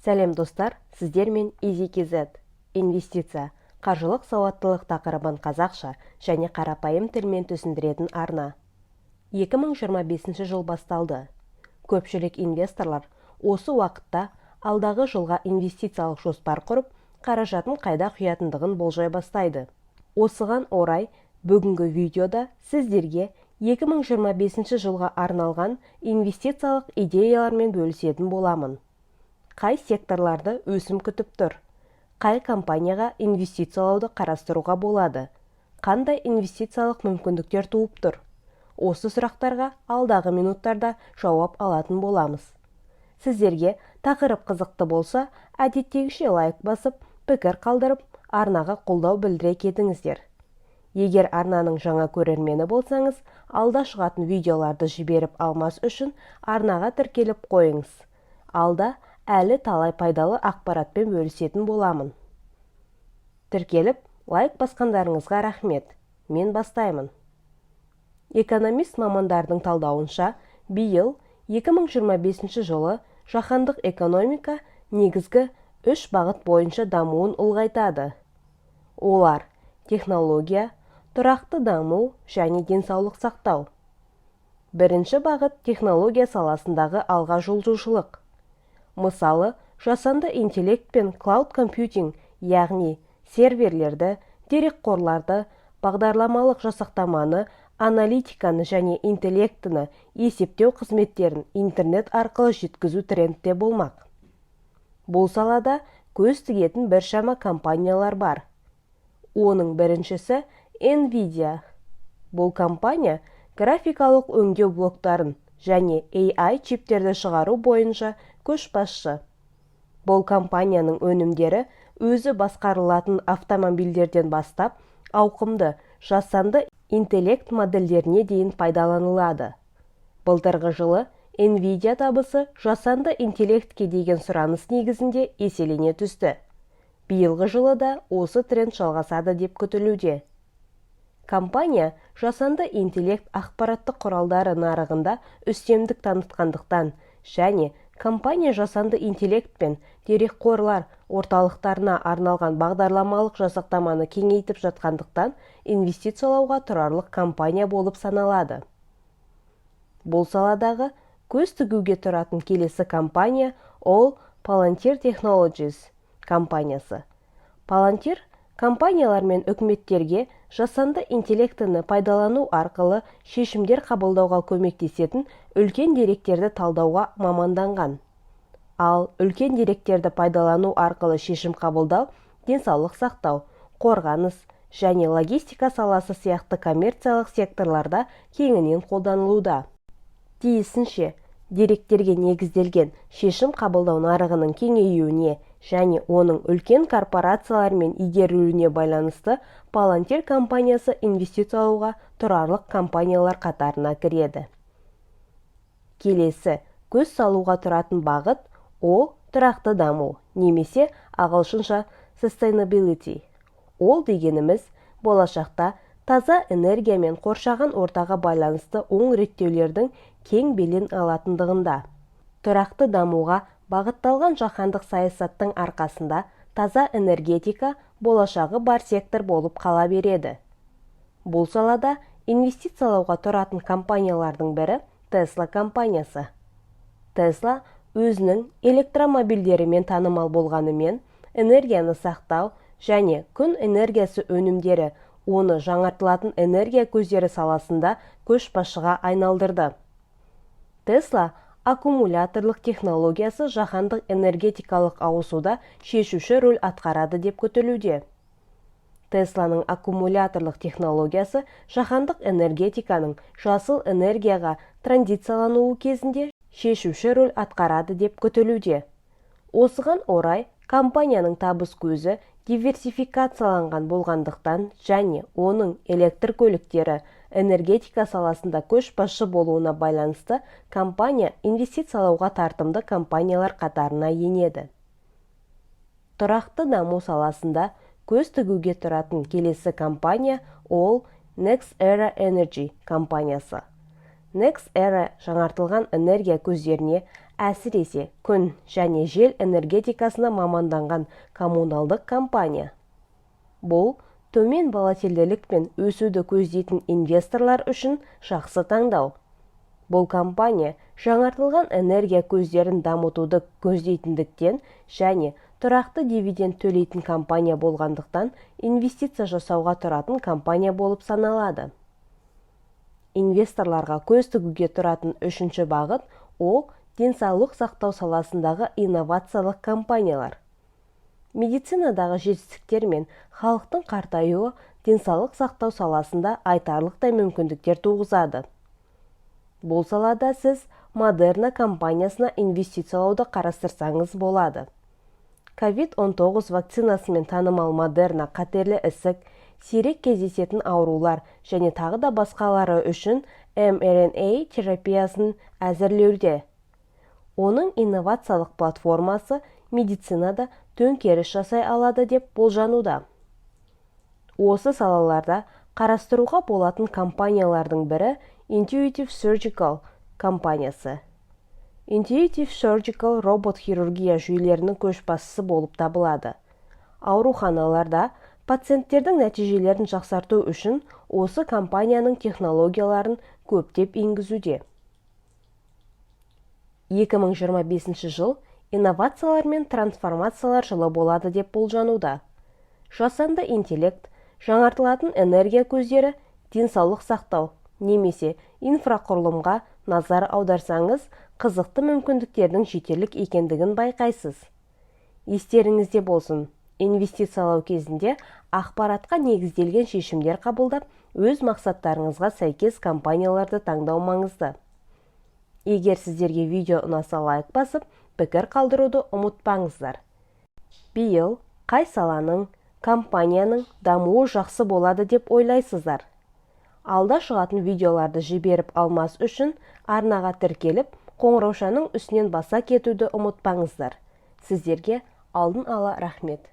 Сәлем достар, сіздермен EasyKZ, инвестиция, қаржылық сауаттылық тақырыбын қазақша және қарапайым тілмен түсіндіретін арна. 2025 жыл басталды. Көпшілік инвесторлар осы уақытта алдағы жылға инвестициялық жоспар құрып, қаражатын қайда құятындығын болжай бастайды. Осыған орай, бүгінгі видеода сіздерге 2025 жылға арналған инвестициялық идеялармен бөлісетін боламын. Қай секторларды өсім күтіп тұр? Қай компанияға инвестициялауды қарастыруға болады? Қандай инвестициялық мүмкіндіктер туып тұр? Осы сұрақтарға алдағы минуттарда жауап алатын боламыз. Сіздерге тақырып қызықты болса, әдеттегіше лайк басып, пікір қалдырып, арнаға қолдау білдіре кетіңіздер. Егер арнаның жаңа көрермені болсаңыз, алда шығатын видеоларды жіберіп алмас үшін арнаға тіркеліп қойыңыз. Алда әлі талай пайдалы ақпаратпен бөлісетін боламын. Тіркеліп, лайк басқандарыңызға рахмет. Мен бастаймын. Экономист мамандардың талдауынша, биыл 2025 жылы жаһандық экономика негізгі 3 бағыт бойынша дамуын ұлғайтады. Олар технология, тұрақты даму және денсаулық сақтау. Бірінші бағыт технология саласындағы алға жылжушылық. Мысалы, жасанды интеллект пен cloud computing, яғни серверлерді, дерекқорларды, бағдарламалық жасақтаманы, аналитиканы және интеллектіні есептеу қызметтерін интернет арқылы жеткізу трендте болмақ. Бұл салада көз тігетін біршама компаниялар бар. Оның біріншісі NVIDIA. Бұл компания графикалық өңдеу блоктарын және AI чиптерді шығару бойынша көшбасшы. Бұл компанияның өнімдері өзі басқарылатын автомобильдерден бастап, ауқымды жасанды интеллект модельдеріне дейін пайдаланылады. Былтырғы жылы NVIDIA табысы жасанды интеллектке деген сұраныс негізінде еселене түсті. Биылғы жылы да осы тренд жалғасады деп күтілуде. Компания жасанды интеллект ақпараттық құралдары нарығында үстемдік танытқандықтан және компания жасанды интеллект пен дерекқорлар орталықтарына арналған бағдарламалық жасақтаманы кеңейтіп жатқандықтан инвестициялауға тұрарлық компания болып саналады. Бұл саладағы көз тігуге тұратын келесі компания ол Palantir Technologies компаниясы. Palantir компаниялар мен үкіметтерге жасанды интеллектіні пайдалану арқылы шешімдер қабылдауға көмектесетін үлкен деректерді талдауға маманданған. Ал үлкен деректерді пайдалану арқылы шешім қабылдау, денсаулық сақтау, қорғаныс және логистика саласы сияқты коммерциялық секторларда кеңінен қолданылуда. Тиісінше, деректерге негізделген шешім қабылдау нарығының кеңеюіне және оның үлкен корпорациялармен игерілуіне байланысты Palantir компаниясы инвестициялауға тұрарлық компаниялар қатарына кіреді. Келесі көз салуға тұратын бағыт ол тұрақты даму, немесе ағылшынша sustainability. Ол дегеніміз болашақта таза энергия мен қоршаған ортаға байланысты оң реттеулердің кең белең алатындығында. Тұрақты дамуға бағытталған жаһандық саясаттың арқасында таза энергетика болашағы бар сектор болып қала береді. Бұл салада инвестициялауға тұратын компаниялардың бірі Tesla компаниясы. Tesla өзінің электромобильдерімен танымал болғанымен, энергияны сақтау және күн энергиясы өнімдері оны жаңартылатын энергия көздері саласында көшбасшыға айналдырды. Tesla аккумуляторлық технологиясы жаһандық энергетикалық ауысуда шешуші рөл атқарады деп күтілуде. Тесланың аккумуляторлық технологиясы жаһандық энергетиканың жасыл энергияға транзициялануы кезінде шешуші рөл атқарады деп күтілуде. Осыған орай, компанияның табыс көзі диверсификацияланған болғандықтан және оның электр көліктері энергетика саласында көшбасшы болуына байланысты компания инвестициялауға тартымды компаниялар қатарына енеді. Тұрақты даму саласында көз тігуге тұратын келесі компания ол NextEra Energy компаниясы. NextEra жаңартылған энергия көздеріне әсіресе күн және жел энергетикасына маманданған коммуналдық компания. Бұл төмен волатильділік пен өсуді көздейтін инвесторлар үшін жақсы таңдау. Бұл компания жаңартылған энергия көздерін дамытуды көздейтіндіктен және тұрақты дивиденд төлейтін компания болғандықтан инвестиция жасауға тұратын компания болып саналады. Инвесторларға көз тігуге тұратын үшінші бағыт ол денсаулық сақтау саласындағы инновациялық компаниялар. Медицинадағы жетістіктер мен халықтың қартаюы денсаулық сақтау саласында айтарлықтай мүмкіндіктер туғызады. Бұл салада сіз Moderna компаниясына инвестициялауды қарастырсаңыз болады. COVID-19 вакцинасымен танымал Moderna қатерлі ісік, сирек кездесетін аурулар және тағы да басқалары үшін mRNA терапиясын әзірлеуде. Оның инновациялық платформасы медицинада төңкеріс жасай алады деп болжануда. Осы салаларда қарастыруға болатын компаниялардың бірі Intuitive Surgical компаниясы. Intuitive Surgical робот-хирургия жүйелерінің көшбасшысы болып табылады. Ауруханаларда пациенттердің нәтижелерін жақсарту үшін осы компанияның технологияларын көптеп енгізуде. 2025 жыл инновациялар мен трансформациялар жылы болады деп болжануда. Жасанды интеллект, жаңартылатын энергия көздері, денсаулық сақтау немесе инфрақұрылымға назар аударсаңыз, қызықты мүмкіндіктердің жетерлік екендігін байқайсыз. Естеріңізде болсын, инвестициялау кезінде ақпаратқа негізделген шешімдер қабылдап, өз мақсаттарыңызға сәйкес компанияларды таңдау маңызды. Егер сіздерге видео ұнаса лайк басып, пікір қалдыруды ұмытпаңыздар. Биыл қай саланың, компанияның дамуы жақсы болады деп ойлайсыздар? Алда шығатын видеоларды жіберіп алмас үшін арнаға тіркеліп, қоңыраушаның үстінен баса кетуді ұмытпаңыздар. Сіздерге алдын ала рахмет.